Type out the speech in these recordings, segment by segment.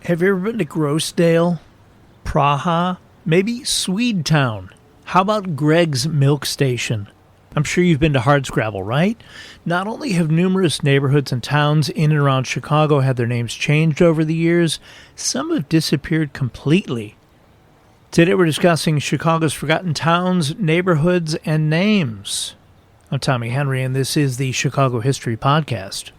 Have you ever been to Grossdale, Praha, maybe Swedetown? How about Gregg's Milk Station? I'm sure you've been to Hardscrabble, right? Not only have numerous neighborhoods and towns in and around Chicago had their names changed over the years, some have disappeared completely. Today we're discussing Chicago's forgotten towns, neighborhoods, and names. I'm Tommy Henry, and this is the Chicago History Podcast.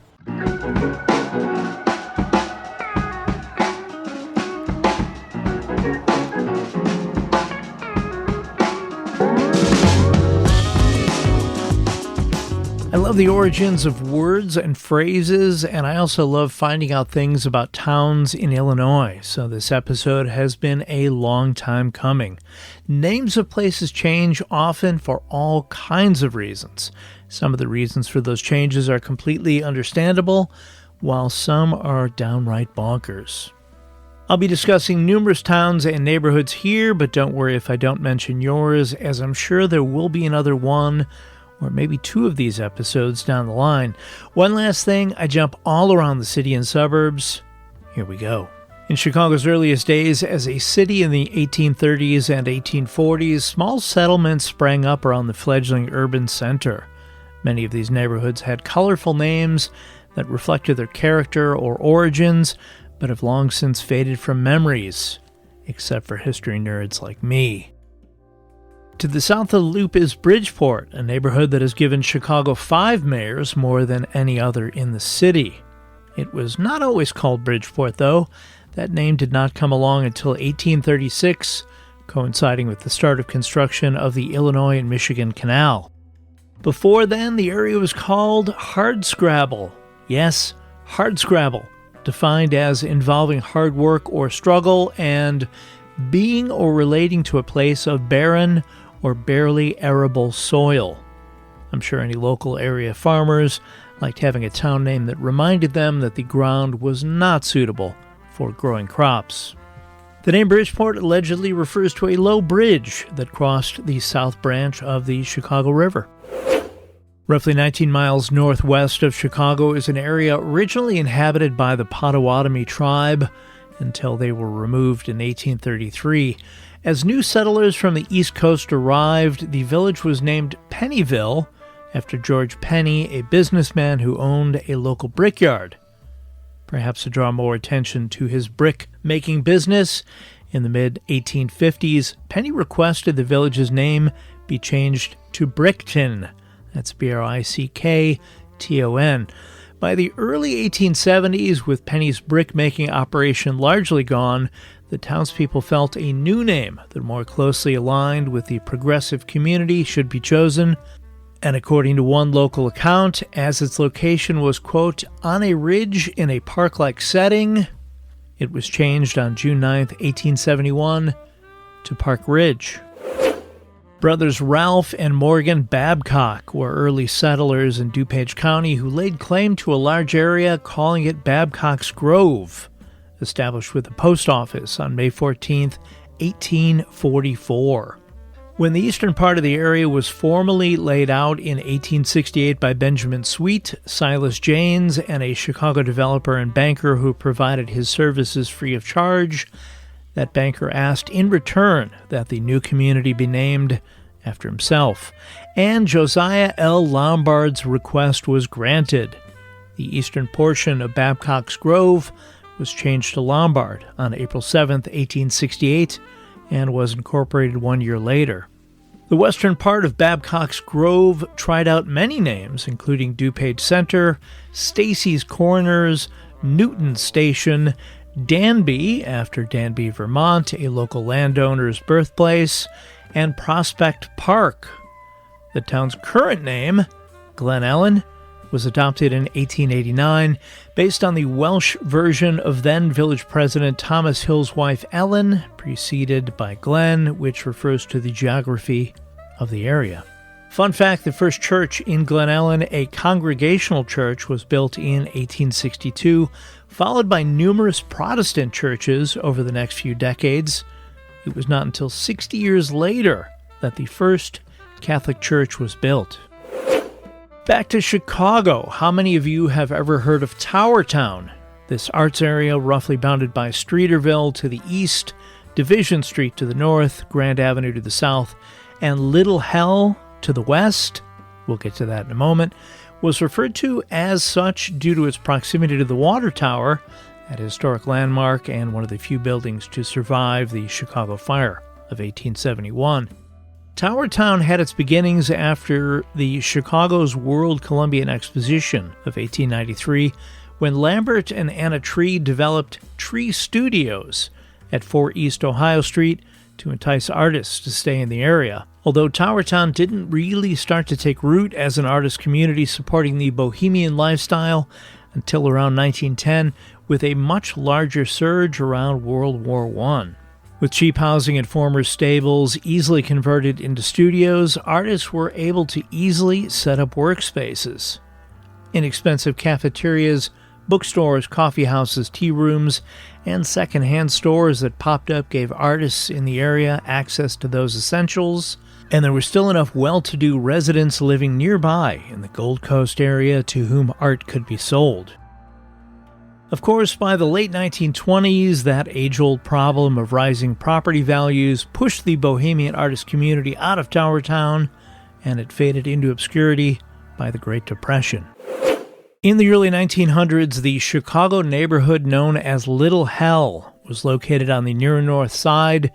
I love the origins of words and phrases, and I also love finding out things about towns in Illinois, so this episode has been a long time coming. Names of places change often for all kinds of reasons. Some of the reasons for those changes are completely understandable, while some are downright bonkers. I'll be discussing numerous towns and neighborhoods here, but don't worry if I don't mention yours, as I'm sure there will be another one or maybe two of these episodes down the line. One last thing, I jump all around the city and suburbs. Here we go. In Chicago's earliest days as a city in the 1830s and 1840s, small settlements sprang up around the fledgling urban center. Many of these neighborhoods had colorful names that reflected their character or origins, but have long since faded from memories, except for history nerds like me. To the south of the Loop is Bridgeport, a neighborhood that has given Chicago 5 mayors, more than any other in the city. It was not always called Bridgeport, though. That name did not come along until 1836, coinciding with the start of construction of the Illinois and Michigan Canal. Before then, the area was called Hardscrabble. Yes, Hardscrabble, defined as involving hard work or struggle and being or relating to a place of barren or barely arable soil. I'm sure any local area farmers liked having a town name that reminded them that the ground was not suitable for growing crops. The name Bridgeport allegedly refers to a low bridge that crossed the south branch of the Chicago River. Roughly 19 miles northwest of Chicago is an area originally inhabited by the Potawatomi tribe until they were removed in 1833. As new settlers from the East Coast arrived, the village was named Pennyville after George Penny, a businessman who owned a local brickyard. Perhaps to draw more attention to his brick-making business, in the mid-1850s, Penny requested the village's name be changed to Brickton. That's Brickton. By the early 1870s, with Penny's brick-making operation largely gone, the townspeople felt a new name that more closely aligned with the progressive community should be chosen. And according to one local account, as its location was, quote, on a ridge in a park-like setting, it was changed on June 9, 1871, to Park Ridge. Brothers Ralph and Morgan Babcock were early settlers in DuPage County who laid claim to a large area, calling it Babcock's Grove, established with a post office on May 14, 1844. When the eastern part of the area was formally laid out in 1868 by Benjamin Sweet, Silas Janes, and a Chicago developer and banker who provided his services free of charge, that banker asked in return that the new community be named after himself, and Josiah L. Lombard's request was granted. The eastern portion of Babcock's Grove was changed to Lombard on April 7, 1868, and was incorporated 1 year later. The western part of Babcock's Grove tried out many names, including DuPage Center, Stacy's Corners, Newton Station, Danby, after Danby, Vermont, a local landowner's birthplace, and Prospect Park. The town's current name, Glen Ellen, was adopted in 1889 based on the Welsh version of then village president Thomas Hill's wife Ellen, preceded by Glen, which refers to the geography of the area. Fun fact, the first church in Glen Ellen, a congregational church, was built in 1862, followed by numerous Protestant churches over the next few decades. It was not until 60 years later that the first Catholic church was built. Back to Chicago. How many of you have ever heard of Tower Town? This arts area, roughly bounded by Streeterville to the east, Division Street to the north, Grand Avenue to the south, and Little Hell to the west, we'll get to that in a moment, was referred to as such due to its proximity to the Water Tower, that historic landmark and one of the few buildings to survive the Chicago Fire of 1871. Tower Town had its beginnings after the Chicago's World Columbian Exposition of 1893, when Lambert and Anna Tree developed Tree Studios at 4 East Ohio Street to entice artists to stay in the area. Although Tower Town didn't really start to take root as an artist community supporting the bohemian lifestyle until around 1910, with a much larger surge around World War I. With cheap housing and former stables easily converted into studios, artists were able to easily set up workspaces. Inexpensive cafeterias, bookstores, coffee houses, tea rooms, and second-hand stores that popped up gave artists in the area access to those essentials, and there were still enough well-to-do residents living nearby in the Gold Coast area to whom art could be sold. Of course, by the late 1920s, that age-old problem of rising property values pushed the bohemian artist community out of Tower Town, and it faded into obscurity by the Great Depression. In the early 1900s, the Chicago neighborhood known as Little Hell was located on the near north side,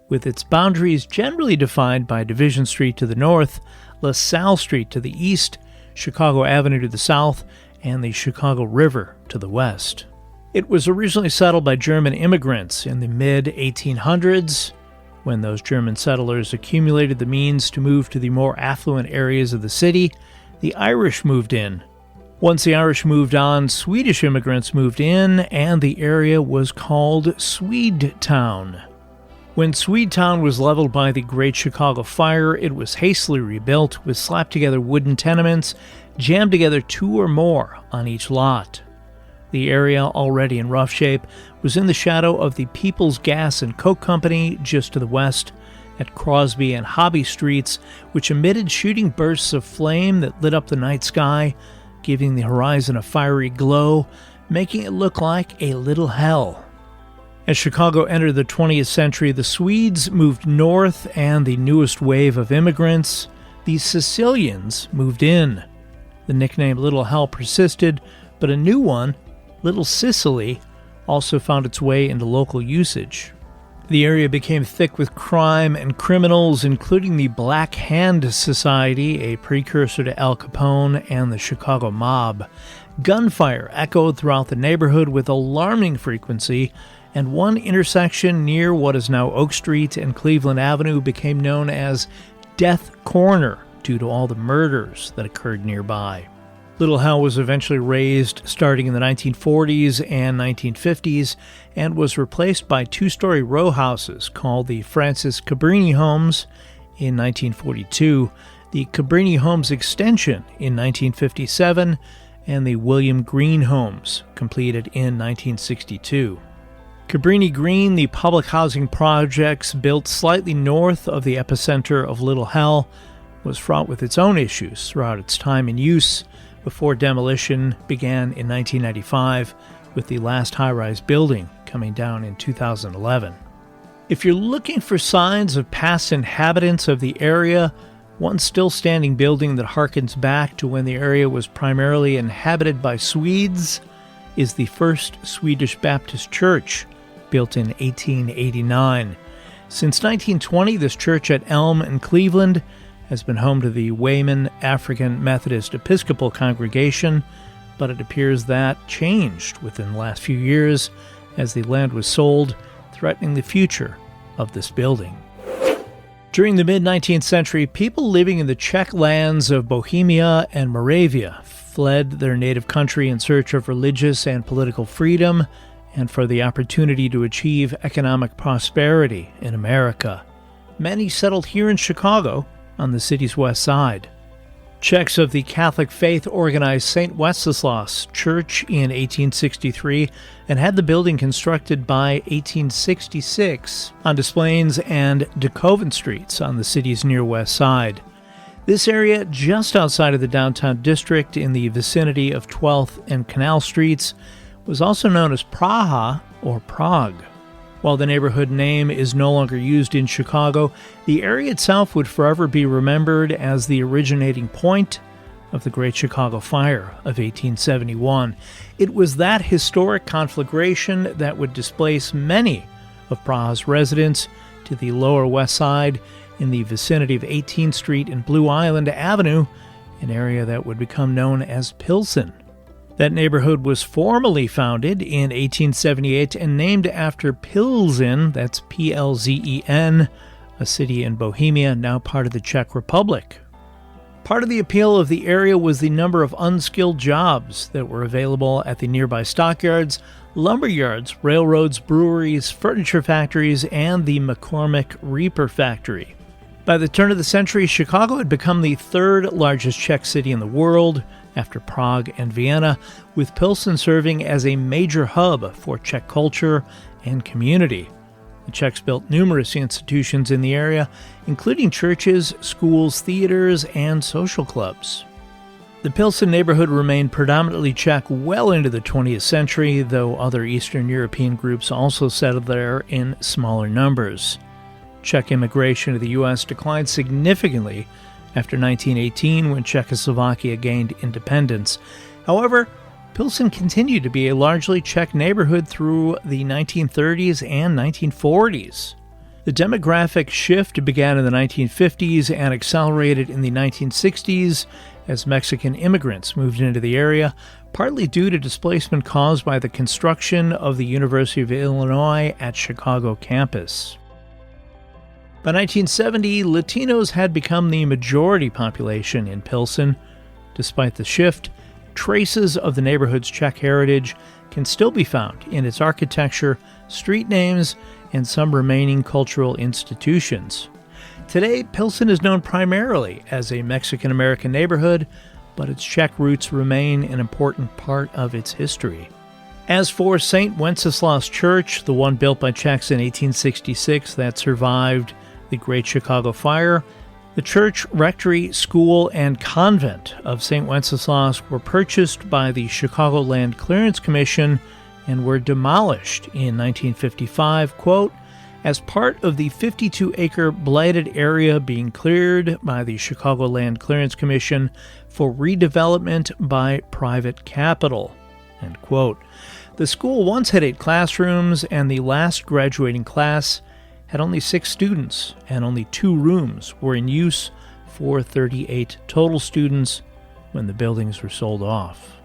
with its boundaries generally defined by Division Street to the north, LaSalle Street to the east, Chicago Avenue to the south, and the Chicago River to the west. It was originally settled by German immigrants in the mid-1800s. When those German settlers accumulated the means to move to the more affluent areas of the city, the Irish moved in. Once the Irish moved on, Swedish immigrants moved in, and the area was called Swedetown. When Swedetown was leveled by the Great Chicago Fire, it was hastily rebuilt with slapped-together wooden tenements, jammed together 2 or more on each lot. The area, already in rough shape, was in the shadow of the People's Gas and Coke Company just to the west, at Crosby and Hobby Streets, which emitted shooting bursts of flame that lit up the night sky, giving the horizon a fiery glow, making it look like a little hell. As Chicago entered the 20th century, the Swedes moved north, and the newest wave of immigrants, the Sicilians, moved in. The nickname Little Hell persisted, but a new one, Little Sicily, also found its way into local usage. The area became thick with crime and criminals, including the Black Hand Society, a precursor to Al Capone and the Chicago Mob. Gunfire echoed throughout the neighborhood with alarming frequency, and one intersection near what is now Oak Street and Cleveland Avenue became known as Death Corner due to all the murders that occurred nearby. Little Hell was eventually razed starting in the 1940s and 1950s and was replaced by 2-story row houses called the Francis Cabrini Homes in 1942, the Cabrini Homes Extension in 1957, and the William Green Homes, completed in 1962. Cabrini Green, the public housing projects built slightly north of the epicenter of Little Hell, was fraught with its own issues throughout its time in use, before demolition began in 1995, with the last high-rise building coming down in 2011. If you're looking for signs of past inhabitants of the area, one still-standing building that harkens back to when the area was primarily inhabited by Swedes is the First Swedish Baptist Church, built in 1889. Since 1920, this church at Elm in Cleveland has been home to the Wayman African Methodist Episcopal congregation, but it appears that changed within the last few years as the land was sold, threatening the future of this building. During the mid-19th century, people living in the Czech lands of Bohemia and Moravia fled their native country in search of religious and political freedom and for the opportunity to achieve economic prosperity in America. Many settled here in Chicago, on the city's west side. Czechs of the Catholic faith organized St. Wenceslas Church in 1863 and had the building constructed by 1866 on Desplaines and DeKoven Streets on the city's near west side. This area, just outside of the downtown district in the vicinity of 12th and Canal Streets, was also known as Praha or Prague. While the neighborhood name is no longer used in Chicago, the area itself would forever be remembered as the originating point of the Great Chicago Fire of 1871. It was that historic conflagration that would displace many of Praha's residents to the Lower West Side in the vicinity of 18th Street and Blue Island Avenue, an area that would become known as Pilsen. That neighborhood was formally founded in 1878 and named after Pilzen, that's Plzen, a city in Bohemia, now part of the Czech Republic. Part of the appeal of the area was the number of unskilled jobs that were available at the nearby stockyards, lumber yards, railroads, breweries, furniture factories, and the McCormick Reaper factory. By the turn of the century, Chicago had become the third largest Czech city in the world, after Prague and Vienna, with Pilsen serving as a major hub for Czech culture and community. The Czechs built numerous institutions in the area, including churches, schools, theaters, and social clubs. The Pilsen neighborhood remained predominantly Czech well into the 20th century, though other Eastern European groups also settled there in smaller numbers. Czech immigration to the U.S. declined significantly after 1918 when Czechoslovakia gained independence. However, Pilsen continued to be a largely Czech neighborhood through the 1930s and 1940s. The demographic shift began in the 1950s and accelerated in the 1960s as Mexican immigrants moved into the area, partly due to displacement caused by the construction of the University of Illinois at Chicago campus. By 1970, Latinos had become the majority population in Pilsen. Despite the shift, traces of the neighborhood's Czech heritage can still be found in its architecture, street names, and some remaining cultural institutions. Today, Pilsen is known primarily as a Mexican-American neighborhood, but its Czech roots remain an important part of its history. As for St. Wenceslaus Church, the one built by Czechs in 1866 that survived the Great Chicago Fire, the church, rectory, school, and convent of St. Wenceslaus were purchased by the Chicago Land Clearance Commission and were demolished in 1955, quote, as part of the 52-acre blighted area being cleared by the Chicago Land Clearance Commission for redevelopment by private capital, end quote. The school once had 8 classrooms, and the last graduating class had only 6 students, and only 2 rooms were in use for 38 total students when the buildings were sold off.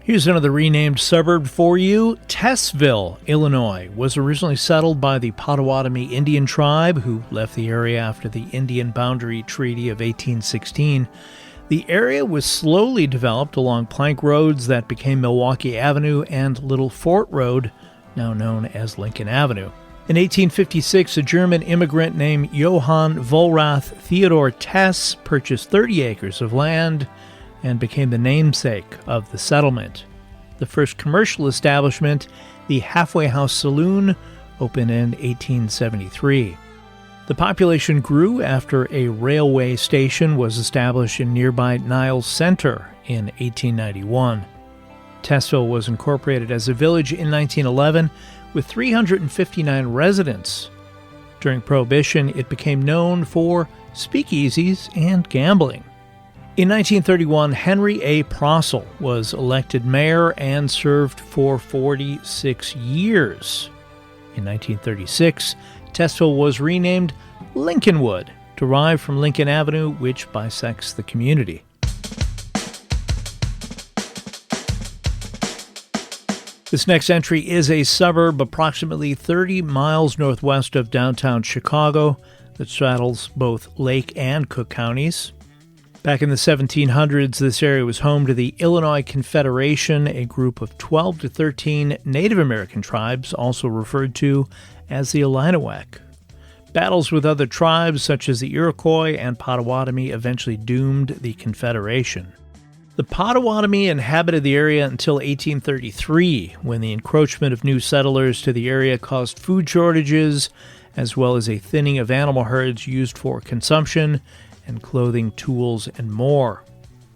Here's another renamed suburb for you. Tessville, Illinois, was originally settled by the Potawatomi Indian tribe, who left the area after the Indian Boundary Treaty of 1816. The area was slowly developed along plank roads that became Milwaukee Avenue and Little Fort Road, now known as Lincoln Avenue. In 1856, a German immigrant named Johann Vollrath Theodor Tess purchased 30 acres of land and became the namesake of the settlement. The first commercial establishment, the Halfway House Saloon, opened in 1873. The population grew after a railway station was established in nearby Niles Center in 1891. Tessville was incorporated as a village in 1911 with 359 residents. During Prohibition, it became known for speakeasies and gambling. In 1931, Henry A. Prossel was elected mayor and served for 46 years. In 1936, Tessville was renamed Lincolnwood, derived from Lincoln Avenue, which bisects the community. This next entry is a suburb approximately 30 miles northwest of downtown Chicago that straddles both Lake and Cook counties. Back in the 1700s, this area was home to the Illinois Confederation, a group of 12 to 13 Native American tribes, also referred to as the Illiniwek. Battles with other tribes, such as the Iroquois and Potawatomi, eventually doomed the Confederation. The Potawatomi inhabited the area until 1833, when the encroachment of new settlers to the area caused food shortages, as well as a thinning of animal herds used for consumption and clothing, tools, and more.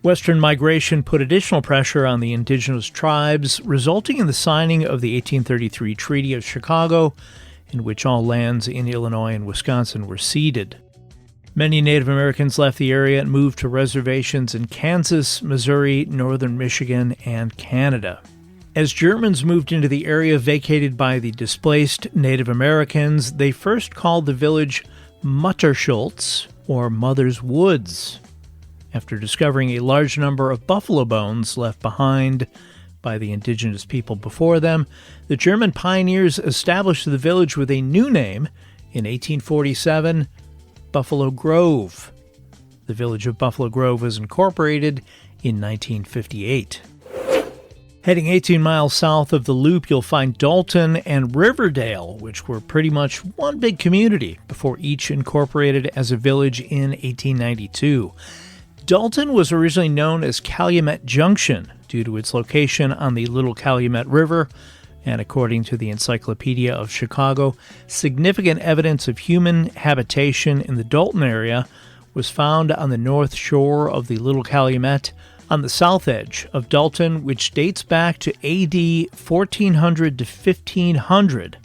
Western migration put additional pressure on the indigenous tribes, resulting in the signing of the 1833 Treaty of Chicago, in which all lands in Illinois and Wisconsin were ceded. Many Native Americans left the area and moved to reservations in Kansas, Missouri, northern Michigan, and Canada. As Germans moved into the area vacated by the displaced Native Americans, they first called the village Mutterschultz, or Mother's Woods, after discovering a large number of buffalo bones left behind by the indigenous people before them. The German pioneers established the village with a new name in 1847, Buffalo Grove. The village of Buffalo Grove was incorporated in 1958. Heading 18 miles south of the loop, you'll find Dalton and Riverdale, which were pretty much one big community before each incorporated as a village in 1892. Dalton was originally known as Calumet Junction due to its location on the Little Calumet River, and according to the Encyclopedia of Chicago, significant evidence of human habitation in the Dalton area was found on the north shore of the Little Calumet on the south edge of Dalton, which dates back to AD 1400 to 1500,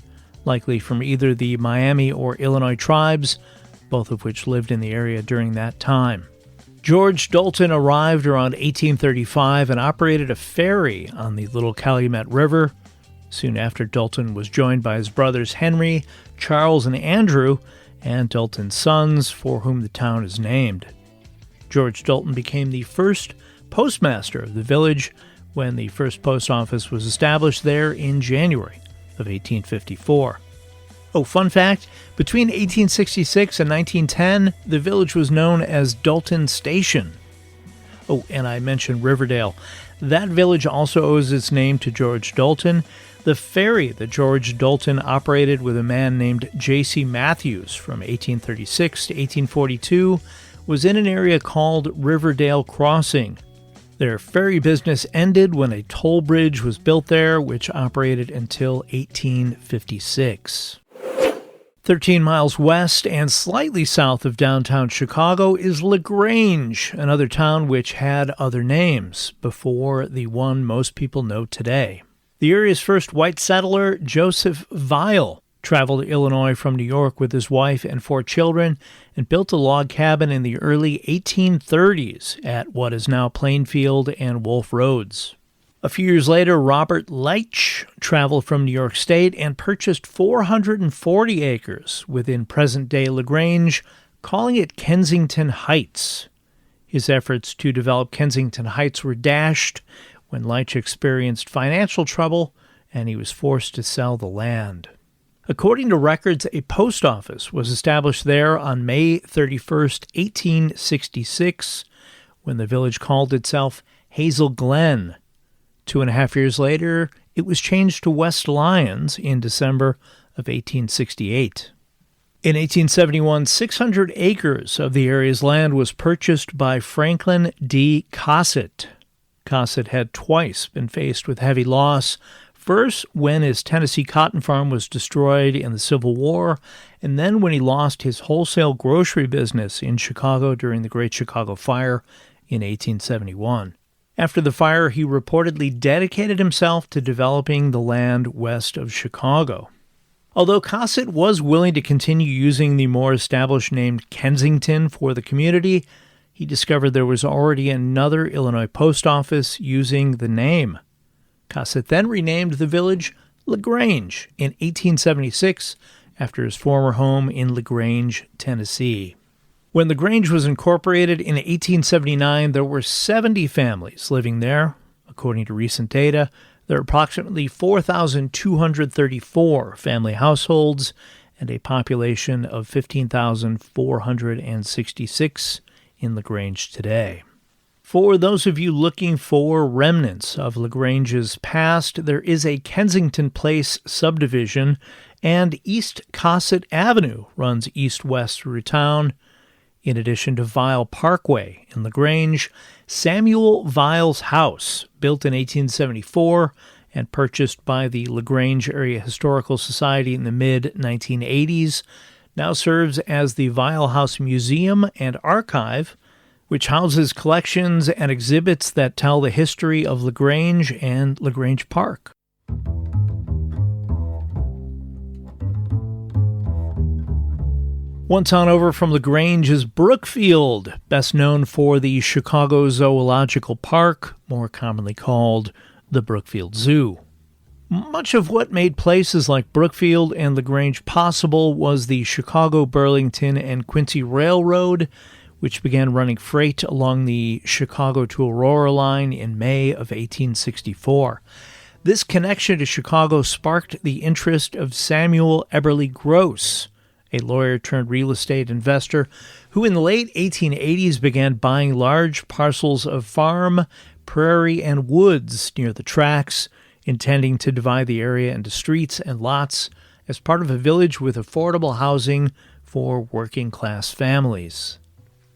likely from either the Miami or Illinois tribes, both of which lived in the area during that time. George Dalton arrived around 1835 and operated a ferry on the Little Calumet River. Soon after, Dalton was joined by his brothers Henry, Charles, and Andrew, and Dalton's sons, for whom the town is named. George Dalton became the first postmaster of the village when the first post office was established there in January of 1854. Oh, fun fact, between 1866 and 1910, the village was known as Dalton Station. Oh, and I mentioned Riverdale. That village also owes its name to George Dalton. The ferry that George Dalton operated with a man named J.C. Matthews from 1836 to 1842 was in an area called Riverdale Crossing. Their ferry business ended when a toll bridge was built there, which operated until 1856. 13 miles west and slightly south of downtown Chicago is LaGrange, another town which had other names before the one most people know today. The area's first white settler, Joseph Weil, traveled to Illinois from New York with his wife and 4 children and built a log cabin in the early 1830s at what is now Plainfield and Wolf Roads. A few years later, Robert Leitch traveled from New York State and purchased 440 acres within present-day LaGrange, calling it Kensington Heights. His efforts to develop Kensington Heights were dashed when Leitch experienced financial trouble and he was forced to sell the land. According to records, a post office was established there on May 31st, 1866, when the village called itself Hazel Glen. 2.5 years later, it was changed to West Lyons in December of 1868. In 1871, 600 acres of the area's land was purchased by Franklin D. Cossett. Cossett had twice been faced with heavy loss, first when his Tennessee cotton farm was destroyed in the Civil War, and then when he lost his wholesale grocery business in Chicago during the Great Chicago Fire in 1871. After the fire, he reportedly dedicated himself to developing the land west of Chicago. Although Cossett was willing to continue using the more established name Kensington for the community, he discovered there was already another Illinois post office using the name. Cossett then renamed the village LaGrange in 1876 after his former home in LaGrange, Tennessee. When LaGrange was incorporated in 1879, there were 70 families living there. According to recent data, there are approximately 4,234 family households and a population of 15,466 in LaGrange today. For those of you looking for remnants of LaGrange's past, there is a Kensington Place subdivision, and East Cossett Avenue runs east-west through town. In addition to Weil Parkway in LaGrange, Samuel Weil's house, built in 1874 and purchased by the LaGrange Area Historical Society in the mid-1980s, now serves as the Weil House Museum and Archive, which houses collections and exhibits that tell the history of LaGrange and LaGrange Park. One town over from LaGrange is Brookfield, best known for the Chicago Zoological Park, more commonly called the Brookfield Zoo. Much of what made places like Brookfield and LaGrange possible was the Chicago, Burlington, and Quincy Railroad, which began running freight along the Chicago to Aurora line in May of 1864. This connection to Chicago sparked the interest of Samuel Eberly Gross, a lawyer-turned-real estate investor who in the late 1880s began buying large parcels of farm, prairie, and woods near the tracks, intending to divide the area into streets and lots as part of a village with affordable housing for working-class families.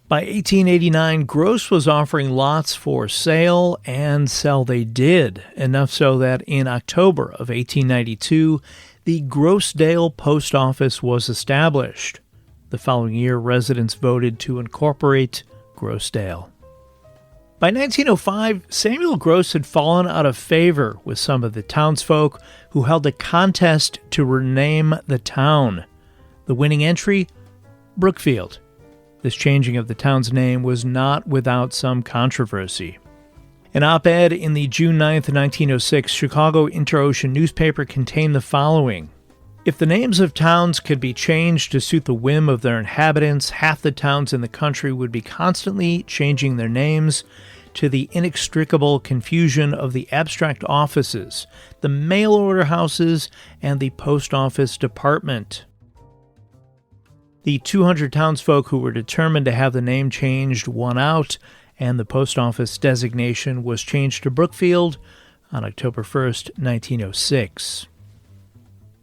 By 1889, Gross was offering lots for sale, and sell they did, enough so that in October of 1892, the Grossdale post office was established. The following year, residents voted to incorporate Grossdale. By 1905, Samuel Gross had fallen out of favor with some of the townsfolk who held a contest to rename the town. The winning entry? Brookfield. This changing of the town's name was not without some controversy. An op-ed in the June 9, 1906 Chicago Inter-Ocean newspaper contained the following. If the names of towns could be changed to suit the whim of their inhabitants, half the towns in the country would be constantly changing their names to the inextricable confusion of the abstract offices, the mail-order houses, and the post office department. The 200 townsfolk who were determined to have the name changed won out, and the post office designation was changed to Brookfield on October 1st, 1906.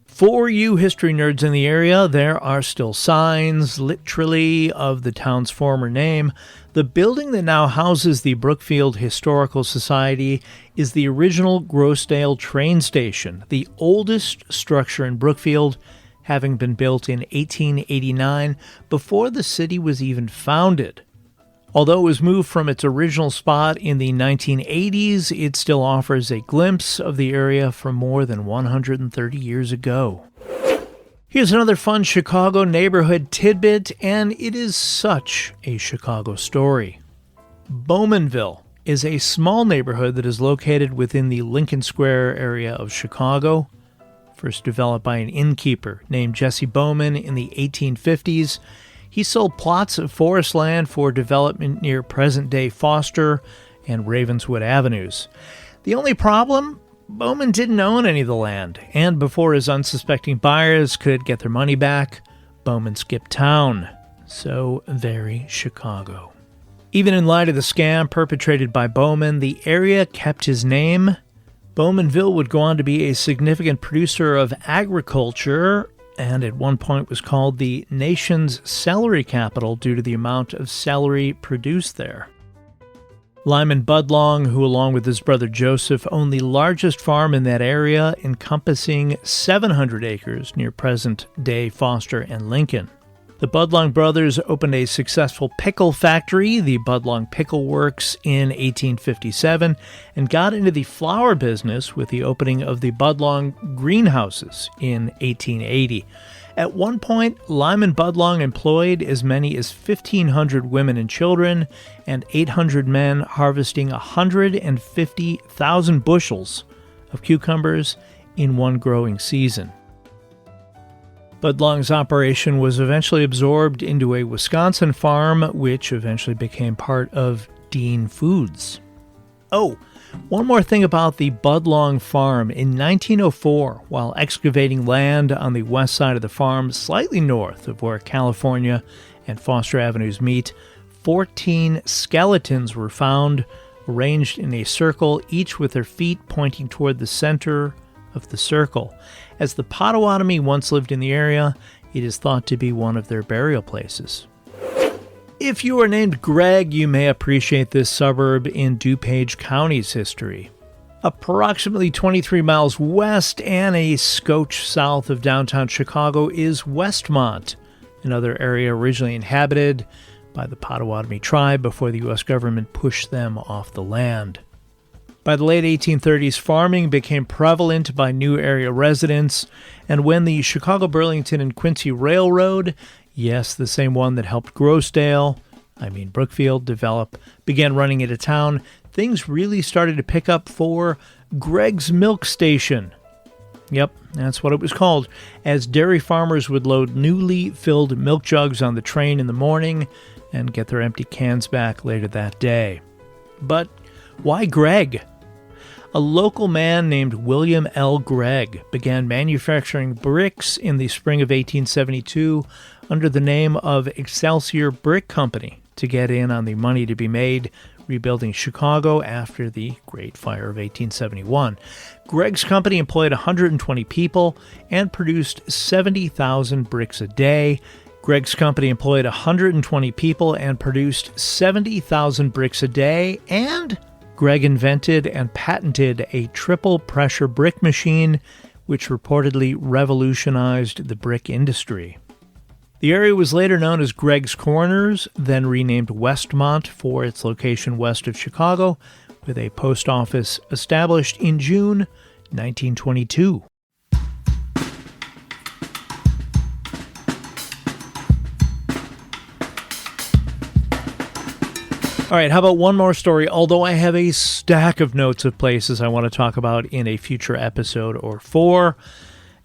For you history nerds in the area, there are still signs, literally, of the town's former name. The building that now houses the Brookfield Historical Society is the original Grossdale train station, the oldest structure in Brookfield, having been built in 1889, before the city was even founded. Although it was moved from its original spot in the 1980s, it still offers a glimpse of the area from more than 130 years ago. Here's another fun Chicago neighborhood tidbit, and it is such a Chicago story. Bowmanville is a small neighborhood that is located within the Lincoln Square area of Chicago. First developed by an innkeeper named Jesse Bowman in the 1850s, he sold plots of forest land for development near present-day Foster and Ravenswood Avenues. The only problem? Bowman didn't own any of the land, and before his unsuspecting buyers could get their money back, Bowman skipped town. So very Chicago. Even in light of the scam perpetrated by Bowman, the area kept his name. Bowmanville would go on to be a significant producer of agriculture, and at one point was called the nation's celery capital due to the amount of celery produced there. Lyman Budlong, who along with his brother Joseph owned the largest farm in that area, encompassing 700 acres near present-day Foster and Lincoln. The Budlong brothers opened a successful pickle factory, the Budlong Pickle Works, in 1857, and got into the flower business with the opening of the Budlong Greenhouses in 1880. At one point, Lyman Budlong employed as many as 1,500 women and children, and 800 men harvesting 150,000 bushels of cucumbers in one growing season. Budlong's operation was eventually absorbed into a Wisconsin farm, which eventually became part of Dean Foods. Oh, one more thing about the Budlong farm. In 1904, while excavating land on the west side of the farm, slightly north of where California and Foster Avenues meet, 14 skeletons were found, arranged in a circle, each with their feet pointing toward the center of the circle. As the Potawatomi once lived in the area, it is thought to be one of their burial places. If you are named Gregg, you may appreciate this suburb in DuPage County's history. Approximately 23 miles west and a scotch south of downtown Chicago is Westmont, another area originally inhabited by the Potawatomi tribe before the U.S. government pushed them off the land. By the late 1830s, farming became prevalent by new area residents, and when the Chicago, Burlington, and Quincy Railroad, yes, the same one that helped Brookfield, develop, began running into town, things really started to pick up for Gregg's Milk Station. Yep, that's what it was called, as dairy farmers would load newly filled milk jugs on the train in the morning and get their empty cans back later that day. But why Gregg? A local man named William L. Gregg began manufacturing bricks in the spring of 1872 under the name of Excelsior Brick Company to get in on the money to be made rebuilding Chicago after the Great Fire of 1871. Gregg's company employed 120 people and produced 70,000 bricks a day. Gregg's company employed 120 people and produced 70,000 bricks a day, and Gregg invented and patented a triple-pressure brick machine, which reportedly revolutionized the brick industry. The area was later known as Gregg's Corners, then renamed Westmont for its location west of Chicago, with a post office established in June 1922. All right, how about one more story? Although I have a stack of notes of places I want to talk about in a future episode or four,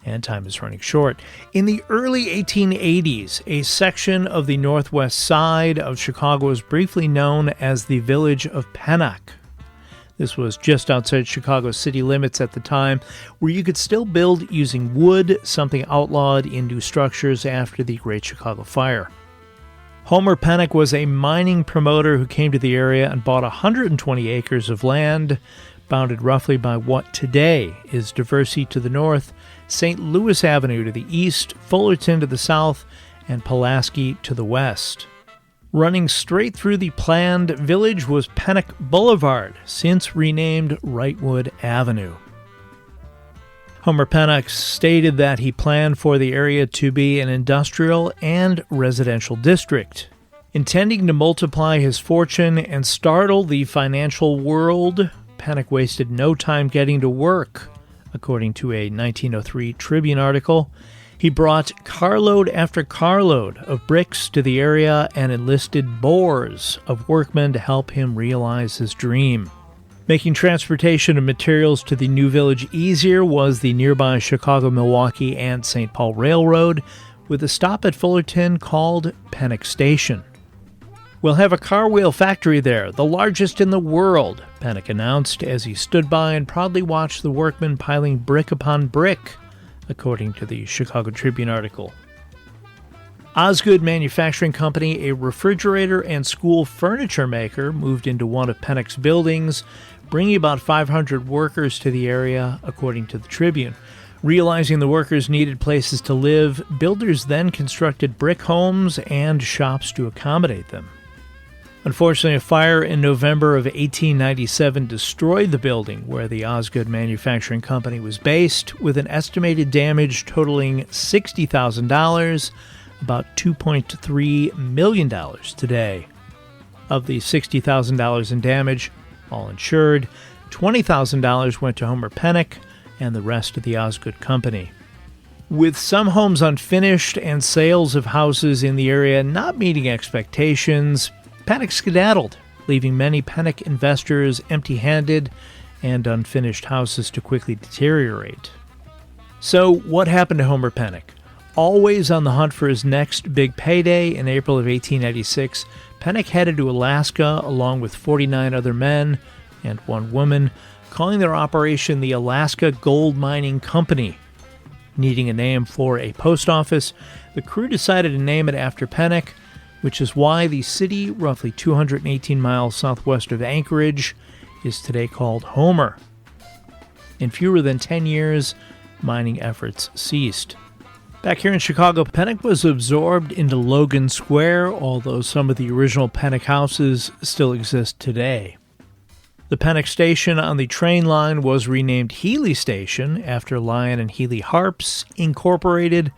and time is running short. In the early 1880s, a section of the northwest side of Chicago was briefly known as the village of Pennock. This was just outside Chicago's city limits at the time, where you could still build using wood, something outlawed in new structures after the Great Chicago Fire. Homer Pennock was a mining promoter who came to the area and bought 120 acres of land, bounded roughly by what today is Diversey to the north, St. Louis Avenue to the east, Fullerton to the south, and Pulaski to the west. Running straight through the planned village was Pennock Boulevard, since renamed Wrightwood Avenue. Homer Pennock stated that he planned for the area to be an industrial and residential district. Intending to multiply his fortune and startle the financial world, Pennock wasted no time getting to work. According to a 1903 Tribune article, he brought carload after carload of bricks to the area and enlisted bores of workmen to help him realize his dream. Making transportation of materials to the new village easier was the nearby Chicago, Milwaukee, and St. Paul Railroad, with a stop at Fullerton called Pennock Station. "We'll have a car wheel factory there, the largest in the world," Pennock announced as he stood by and proudly watched the workmen piling brick upon brick, according to the Chicago Tribune article. Osgood Manufacturing Company, a refrigerator and school furniture maker, moved into one of Pennock's buildings, bringing about 500 workers to the area, according to the Tribune. Realizing the workers needed places to live, builders then constructed brick homes and shops to accommodate them. Unfortunately, a fire in November of 1897 destroyed the building where the Osgood Manufacturing Company was based, with an estimated damage totaling $60,000, about $2.3 million today. Of the $60,000 in damage, all insured, $20,000 went to Homer Pennock and the rest to the Osgood Company. With some homes unfinished and sales of houses in the area not meeting expectations, Pennock skedaddled, leaving many Pennock investors empty-handed and unfinished houses to quickly deteriorate. So what happened to Homer Pennock? Always on the hunt for his next big payday, in April of 1896, Pennock headed to Alaska along with 49 other men and one woman, calling their operation the Alaska Gold Mining Company. Needing a name for a post office, the crew decided to name it after Pennock, which is why the city, roughly 218 miles southwest of Anchorage, is today called Homer. In fewer than 10 years, mining efforts ceased. Back here in Chicago, Pennock was absorbed into Logan Square, although some of the original Pennock houses still exist today. The Pennock Station on the train line was renamed Healy Station after Lyon and Healy Harps Incorporated,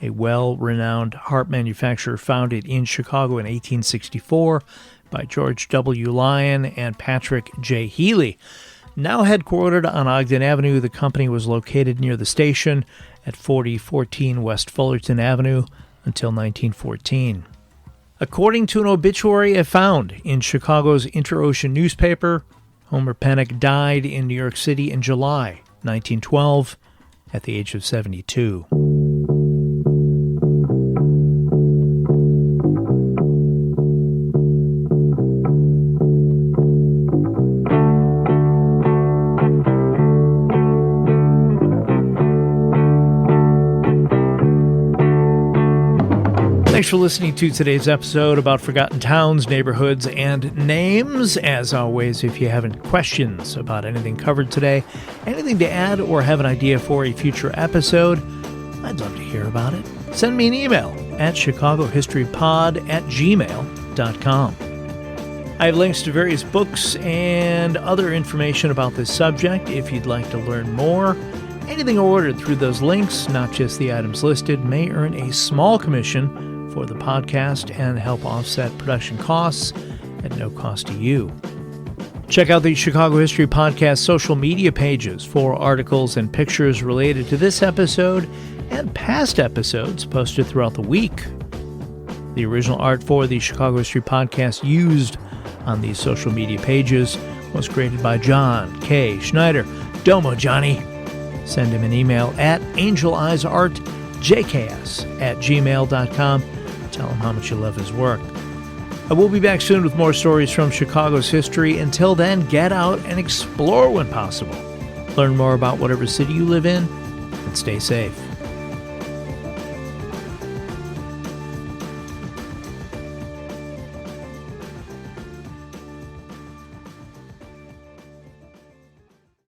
a well-renowned harp manufacturer founded in Chicago in 1864 by George W. Lyon and Patrick J. Healy. Now headquartered on Ogden Avenue, the company was located near the station at 4014 West Fullerton Avenue until 1914. According to an obituary I found in Chicago's Inter-Ocean newspaper, Homer Pennock died in New York City in July 1912 at the age of 72. Thanks for listening to today's episode about forgotten towns, neighborhoods, and names. As always, if you have any questions about anything covered today, anything to add, or have an idea for a future episode, I'd love to hear about it. Send me an email at chicagohistorypod@gmail.com. I have links to various books and other information about this subject if you'd like to learn more. Anything ordered through those links, not just the items listed, may earn a small commission for the podcast and help offset production costs at no cost to you. Check out the Chicago History Podcast social media pages for articles and pictures related to this episode and past episodes posted throughout the week. The original art for the Chicago History Podcast used on these social media pages was created by John K. Schneider. Domo Johnny. Send him an email at angeleyesartjks@gmail.com. Tell him how much you love his work. I will be back soon with more stories from Chicago's history. Until then, get out and explore when possible. Learn more about whatever city you live in, and stay safe.